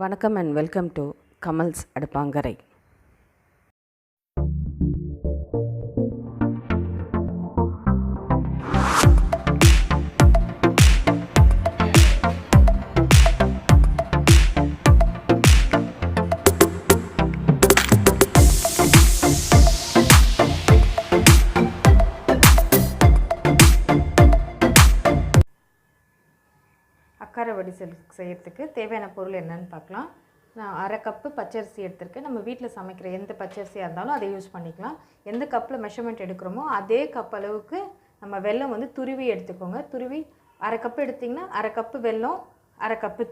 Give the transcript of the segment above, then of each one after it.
வணக்கம் and welcome to Kamals Adupankarai. அக்கரவடிசல் செய்யறதுக்கு தேவையான பொருள் என்னன்னு பார்க்கலாம். நான் அரை கப்பு பச்சரிசி எடுத்திருக்கேன். நம்ம வீட்டில் சமைக்கிற எந்த பச்சரிசியாக இருந்தாலும் அதை யூஸ் பண்ணிக்கலாம். எந்த கப்பில் மெஷர்மெண்ட் எடுக்கிறோமோ அதே கப் அளவுக்கு நம்ம வெல்லம் வந்து துருவி எடுத்துக்கோங்க. துருவி அரை கப்பு எடுத்திங்கன்னா அரை கப்பு வெல்லம், அரை கப்பு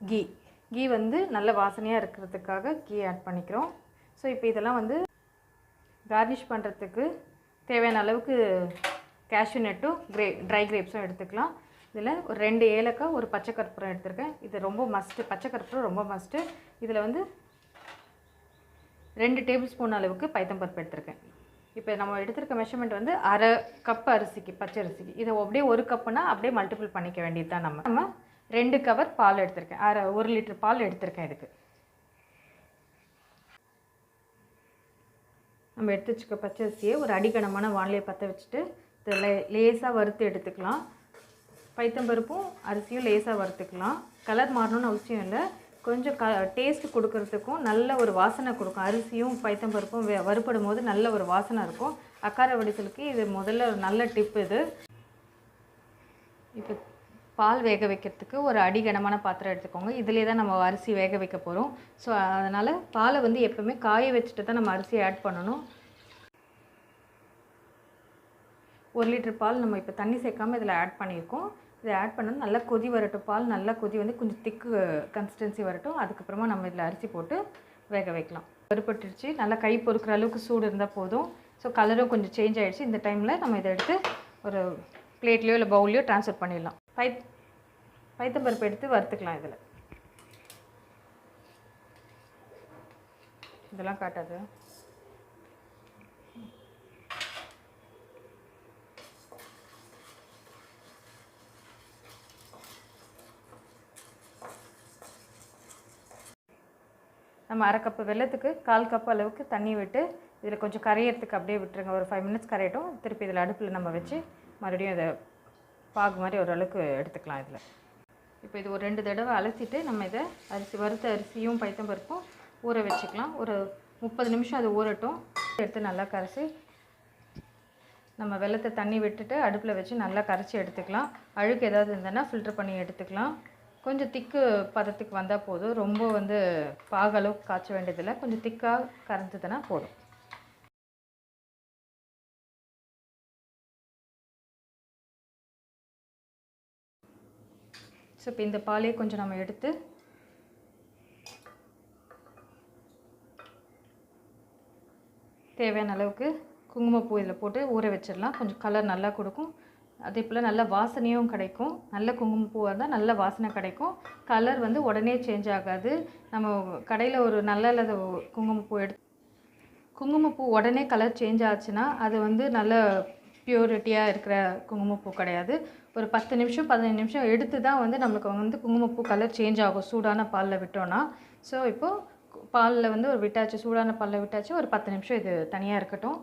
கீ வந்து நல்ல வாசனையாக இருக்கிறதுக்காக கீ ஆட் பண்ணிக்கிறோம். ஸோ இப்போ இதெல்லாம் வந்து கார்னிஷ் பண்ணுறதுக்கு தேவையான அளவுக்கு கேஷ்யூ நட்டும் ட்ரை கிரேப்ஸும் எடுத்துக்கலாம். இதில் ஒரு 2 ஏலக்காய், ஒரு பச்சை கற்பூரம் எடுத்திருக்கேன். இது ரொம்ப மஸ்ட்டு, பச்சை கற்பூரம் ரொம்ப மஸ்ட்டு. இதில் வந்து 2 டேபிள் ஸ்பூன் அளவுக்கு பைத்தம்பருப்பு எடுத்திருக்கேன். இப்போ நம்ம எடுத்திருக்க மெஷர்மெண்ட் வந்து அரை கப் அரிசிக்கு, பச்சரிசிக்கு. இதை அப்படியே 1 கப்புனா அப்படியே மல்டிபிள் பண்ணிக்க வேண்டியது தான். நம்ம 2 கவர் பால் எடுத்திருக்கேன், 1 லிட்டர் பால் எடுத்திருக்கேன். இதுக்கு நம்ம எடுத்து வச்சுக்க பச்சரிசியை ஒரு அடிக்கனமான வானிலையை பற்ற வச்சுட்டு இதில் லேசாக வறுத்து எடுத்துக்கலாம். பைத்தம்பருப்பும் அரிசியும் லேசாக வறுத்துக்கலாம். கலர் மாறணும்னு அவசியம் இல்லை. கொஞ்சம் டேஸ்ட் கொடுக்கறதுக்கும் நல்ல ஒரு வாசனை கொடுக்கும். அரிசியும் பைத்தம்பருப்பும் வறுப்படும் போது நல்ல ஒரு வாசனை இருக்கும். அக்காரவடிசலுக்கு இது முதல்ல ஒரு நல்ல டிப் இது. இப்போ பால் வேக வைக்கிறதுக்கு ஒரு அடிகனமான பாத்திரம் எடுத்துக்கோங்க. இதிலே தான் நம்ம அரிசி வேக வைக்க போகிறோம். ஸோ அதனால் பாலை வந்து எப்போவுமே காய வச்சுட்டு தான் நம்ம அரிசியை ஆட் பண்ணணும். 1 லிட்டர் பால் நம்ம இப்போ தண்ணி சேர்க்காமல் இதில் ஆட் பண்ணியிருக்கோம். இதை ஆட் பண்ணணும், நல்லா கொதி வரட்டும். பால் நல்லா கொதி வந்து கொஞ்சம் திக்கு கன்சிஸ்டன்சி வரட்டும். அதுக்கப்புறமா நம்ம இதில் அரிசி போட்டு வேக வைக்கலாம். வறுபட்டுருச்சு, நல்லா கை பொறுக்கிற அளவுக்கு சூடு இருந்தால் போதும். ஸோ கலரும் கொஞ்சம் சேஞ்ச் ஆகிடுச்சு. இந்த டைமில் நம்ம இதை எடுத்து ஒரு பிளேட்லேயோ இல்லை பவுல்லையோ ட்ரான்ஸ்ஃபர் பண்ணிடலாம். பைத்தம்பருப்பு எடுத்து வறுத்துக்கலாம். இதெல்லாம் காட்டாது. நம்ம அரை கப்பு வெல்லத்துக்கு 1/4 கப் அளவுக்கு தண்ணி விட்டு இதில் கொஞ்சம் கரையிறதுக்கு அப்படியே விட்டுருங்க. ஒரு 5 மினிட்ஸ் கரையட்டும். திருப்பி இதில் அடுப்பில் நம்ம வச்சு மறுபடியும் இதை பாகு மாதிரி ஓரளவுக்கு எடுத்துக்கலாம். இதில் இப்போ இது ஒரு 2 தடவை அலசிட்டு நம்ம இதை வறுத்த அரிசியும் பைத்தம்பருப்பும் ஊற வச்சுக்கலாம். ஒரு 30 நிமிஷம் அது ஊறட்டும். எடுத்து நல்லா கரைச்சி நம்ம வெல்லத்தை தண்ணி விட்டுட்டு அடுப்பில் வச்சு நல்லா கரைச்சி எடுத்துக்கலாம். அழுக்கு ஏதாவது இருந்ததுன்னா ஃபில்டர் பண்ணி எடுத்துக்கலாம். கொஞ்சம் திக்கு பதத்துக்கு வந்தால் போதும். ரொம்ப வந்து பாகளவுக்கு காய்ச்ச வேண்டியதில்லை. கொஞ்சம் திக்காக கரைஞ்சதுன்னா போதும். ஸோ இப்போ இந்த பாலையே கொஞ்சம் நம்ம எடுத்து தேவையான அளவுக்கு குங்குமப்பூ இதில் போட்டு ஊற வச்சிடலாம். கொஞ்சம் கலர் நல்லா கொடுக்கும். அதே போல் நல்ல வாசனையும் கிடைக்கும். நல்ல குங்குமப்பூவாக இருந்தால் நல்ல வாசனை கிடைக்கும். கலர் வந்து உடனே சேஞ்ச் ஆகாது. நம்ம கடையில் ஒரு நல்ல குங்குமப்பூ உடனே கலர் சேஞ்ச் ஆச்சுன்னா அது வந்து நல்ல பியூரிட்டியாக இருக்கிற குங்குமப்பூ கிடையாது. ஒரு 10 நிமிஷம் 15 நிமிஷம் எடுத்து தான் வந்து நம்மளுக்கு வந்து குங்குமப்பூ கலர் சேஞ்ச் ஆகும் சூடான பாலில் விட்டோன்னா. ஸோ இப்போது பாலில் வந்து ஒரு விட்டாச்சு, சூடான பாலில் விட்டாச்சு. ஒரு 10 நிமிஷம் இது தனியாக இருக்கட்டும்.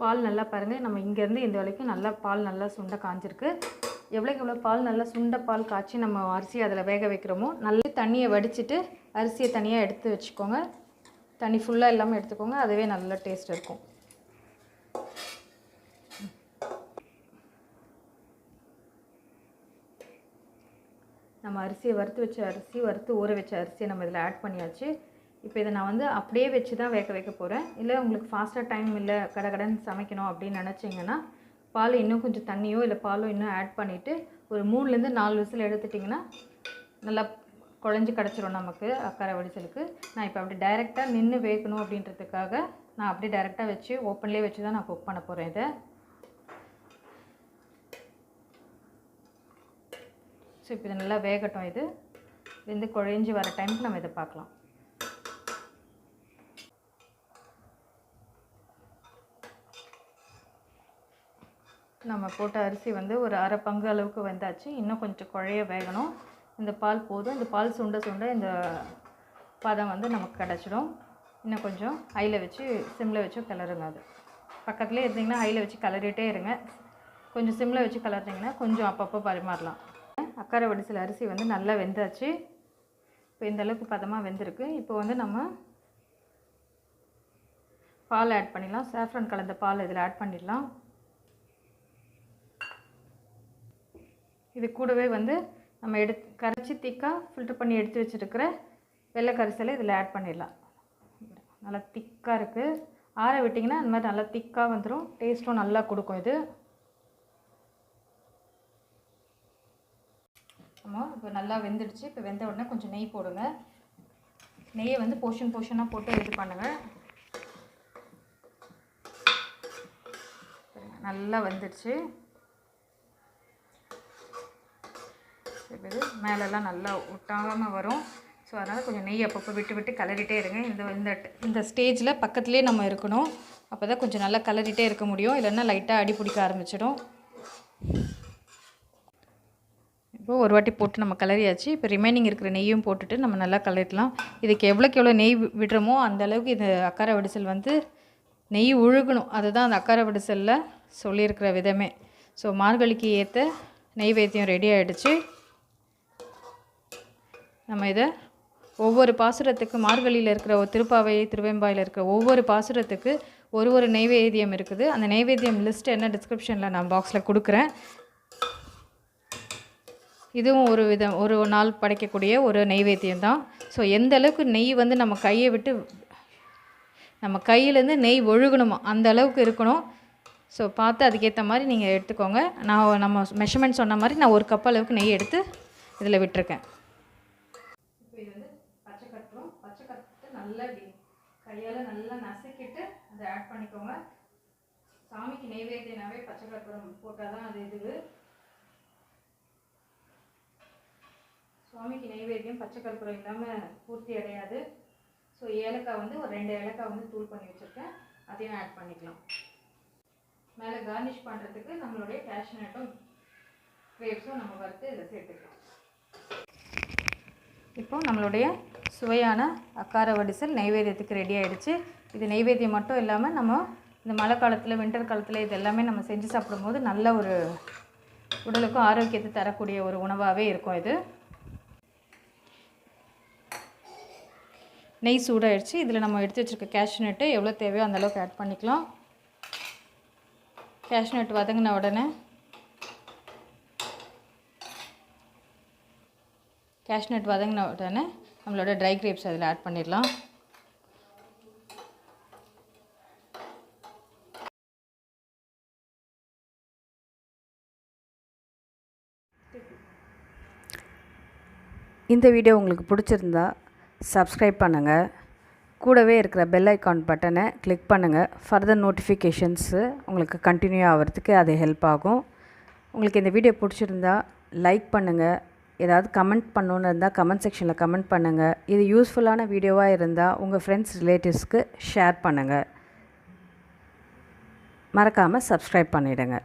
பால் நல்லா பாருங்கள், நம்ம இங்கேருந்து இந்த வரைக்கும் நல்லா பால் நல்லா சுண்ட காஞ்சிருக்கு. எவ்வளோ பால் நல்லா சுண்ட பால் காய்ச்சி நம்ம அரிசி அதில் வேக வைக்கிறோமோ நல்லா தண்ணியை வடிச்சிட்டு அரிசியை தனியாக எடுத்து வச்சுக்கோங்க. தண்ணி ஃபுல்லாக இல்லாமல் எடுத்துக்கோங்க. அதுவே நல்ல டேஸ்ட் இருக்கும். நம்ம அரிசியை வறுத்து ஊற வச்ச அரிசியை நம்ம இதில் ஆட் பண்ணியாச்சு. இப்போ இதை நான் வந்து அப்படியே வச்சு தான் வேக வைக்க போகிறேன். இல்லை உங்களுக்கு ஃபாஸ்ட்டாக டைம் இல்லை, கடகடன்னு சமைக்கணும் அப்படின்னு நினச்சிங்கன்னா பால் இன்னும் கொஞ்சம் தண்ணியோ இல்லை பாலோ இன்னும் ஆட் பண்ணிவிட்டு ஒரு 3லேருந்து 4 விசில் எடுத்துட்டிங்கன்னா நல்லா குழஞ்சி கிடச்சிரும் நமக்கு அக்கரவடிசலுக்கு. நான் இப்போ அப்படி டைரெக்டாக நின்று வேகணும் அப்படின்றதுக்காக நான் அப்படியே டைரெக்டாக வச்சு ஓப்பன்லேயே வச்சு தான் நான் குக் பண்ண போகிறேன். இதை ஸோ இப்போ இது நல்லா வேகட்டும். இது வெந்து குழஞ்சி வர டைமுக்கு நம்ம இதை பார்க்கலாம். நம்ம போட்ட அரிசி வந்து ஒரு அரை பங்கு அளவுக்கு வெந்தாச்சு. இன்னும் கொஞ்சம் குழைய வேகணும். இந்த பால் போதும். இந்த பால் சுண்ட சுண்ட இந்த பதம் வந்து நமக்கு கிடச்சிடும். இன்னும் கொஞ்சம் ஹையில் வச்சு சிம்மில் வச்சு கிளறுங்க. அது பக்கத்துலேயே இருந்திங்கன்னா ஹையில் வச்சு கிளறிட்டே இருங்க. கொஞ்சம் சிம்மில் வச்சு கிளறிட்டிங்கன்னா கொஞ்சம் அப்பப்போ பரிமாறலாம். அக்கரைவடிசல் அரிசி வந்து நல்லா வெந்தாச்சு. இப்போ இந்த அளவுக்கு பதமாக வெந்திருக்கு. இப்போ வந்து நம்ம பால் ஆட் பண்ணிடலாம். சாஃப்ரான் கலந்த பால் இதில் ஆட் பண்ணிடலாம். இது கூடவே வந்து நம்ம கரைச்சி திக்காக ஃபில்டர் பண்ணி எடுத்து வச்சுருக்கிற வெள்ளை கரிசலை இதில் ஆட் பண்ணிடலாம். நல்லா திக்காக இருக்குது. ஆற விட்டிங்கன்னா அந்த மாதிரி நல்லா திக்காக வந்துடும். டேஸ்ட்டும் நல்லா கொடுக்கும். இது ஆமாம், இப்போ நல்லா வெந்துடுச்சு. இப்போ வெந்த உடனே கொஞ்சம் நெய் போடுங்க. நெய்யை வந்து போர்ஷனாக போட்டு இது பண்ணுங்கள். நல்லா வெந்துடுச்சு. இப்போ இது மேலெல்லாம் நல்லா ஒட்டாமல் வரும். ஸோ அதனால் கொஞ்சம் நெய் அப்பப்போ விட்டு விட்டு கிளறிட்டே இருங்க. இந்த ஸ்டேஜில் பக்கத்துலேயே நம்ம இருக்கணும். அப்போ தான் கொஞ்சம் நல்லா கிளறிட்டே இருக்க முடியும். இல்லைன்னா லைட்டாக அடி பிடிக்க ஆரம்பிச்சிடும். இப்போது ஒரு வாட்டி போட்டு நம்ம கிளறியாச்சு. இப்போ ரிமைனிங் இருக்கிற நெய்யும் போட்டுட்டு நம்ம நல்லா கிளறிடலாம். இதுக்கு எவ்வளோக்கு எவ்வளோ நெய் விடுறோமோ அந்தளவுக்கு இது அக்காரவடிசல் வந்து நெய் உழுகணும். அதுதான் அந்த அக்காரவடிசலில் சொல்லியிருக்கிற விதமே. ஸோ மார்கழிக்கு ஏற்ற நெய்வேத்தியம் ரெடி ஆகிடுச்சு. நம்ம இதை ஒவ்வொரு பாசுரத்துக்கு மார்கழியில் இருக்கிற திருப்பாவை திருவெம்பாயில் இருக்கிற ஒவ்வொரு பாசுரத்துக்கு ஒரு நெய்வேத்தியம் இருக்குது. அந்த நெய்வேத்தியம் லிஸ்ட் என்ன டிஸ்கிரிப்ஷனில் நான் பாக்ஸில் கொடுக்குறேன். இதுவும் ஒரு நாள் படைக்கக்கூடிய ஒரு நெய்வேத்தியம் தான். ஸோ எந்த அளவுக்கு நெய் வந்து நம்ம கையை விட்டு நம்ம கையிலேருந்து நெய் ஒழுகணுமா அந்த அளவுக்கு இருக்கணும். ஸோ பார்த்து அதுக்கேற்ற மாதிரி நீங்கள் எடுத்துக்கோங்க. நம்ம மெஷர்மெண்ட் சொன்ன மாதிரி நான் ஒரு கப் அளவுக்கு நெய் எடுத்து இதில் விட்டுருக்கேன். இப்போ இது வந்து பச்சை கற்பூரம் நல்லா கையால் நல்லா நசுக்கிட்டு அதை ஆட் பண்ணிக்கோங்க. சாமிக்கு நெய்வேத்தியனாவே பச்சை கற்பூரம் போட்டால் தான் அது இது. சுவாமிக்கு நெய்வேத்தியம் பச்சை கற்பூரம் இல்லாமல் பூர்த்தி அடையாது. ஸோ ஏலக்காய் வந்து ஒரு 2 ஏலக்காய் வந்து தூள் பண்ணி வச்சுருக்கேன். அதையும் ஆட் பண்ணிக்கலாம். மேலே கார்னிஷ் பண்ணுறதுக்கு நம்மளுடைய கேஷ்நட்டும் கிரேப்ஸும் நம்ம வறுத்து இதை சேர்த்துக்கலாம். இப்போது நம்மளுடைய சுவையான அக்காரவடிசல் நெய்வேத்தியத்துக்கு ரெடி ஆகிடுச்சு. இது நெய்வேத்தியம் மட்டும் இல்லாமல் நம்ம இந்த மழை காலத்தில் வின்டர் காலத்தில் இது எல்லாமே நம்ம செஞ்சு சாப்பிடும்போது நல்ல ஒரு உடலுக்கும் ஆரோக்கியத்தை தரக்கூடிய ஒரு உணவாகவே இருக்கும். இது நெய் சூடாகிடுச்சு. இதில் நம்ம எடுத்து வச்சுருக்க கேஷ்நட்டு எவ்வளோ தேவையோ அந்தளவுக்கு ஆட் பண்ணிக்கலாம். கேஷ்நட் வதங்கின உடனே நம்மளோட ட்ரை கிரேப்ஸ் அதில் ஆட் பண்ணிடலாம். இந்த வீடியோ உங்களுக்கு பிடிச்சிருந்தா சப்ஸ்கிரைப் பண்ணுங்கள். கூடவே இருக்கிற பெல் ஐக்கான் பட்டனை கிளிக் பண்ணுங்கள். ஃபர்தர் நோட்டிஃபிகேஷன்ஸு உங்களுக்கு கண்டினியூ ஆகிறதுக்கு அது ஹெல்ப் ஆகும். உங்களுக்கு இந்த வீடியோ பிடிச்சிருந்தா லைக் பண்ணுங்கள். ஏதாவது கமெண்ட் பண்ணணுன்னு இருந்தால் கமெண்ட் செக்ஷனில் கமெண்ட் பண்ணுங்கள். இது யூஸ்ஃபுல்லான வீடியோவாக இருந்தால் உங்கள் ஃப்ரெண்ட்ஸ் ரிலேட்டிவ்ஸ்க்கு ஷேர் பண்ணுங்கள். மறக்காமல் சப்ஸ்கிரைப் பண்ணிவிடுங்க.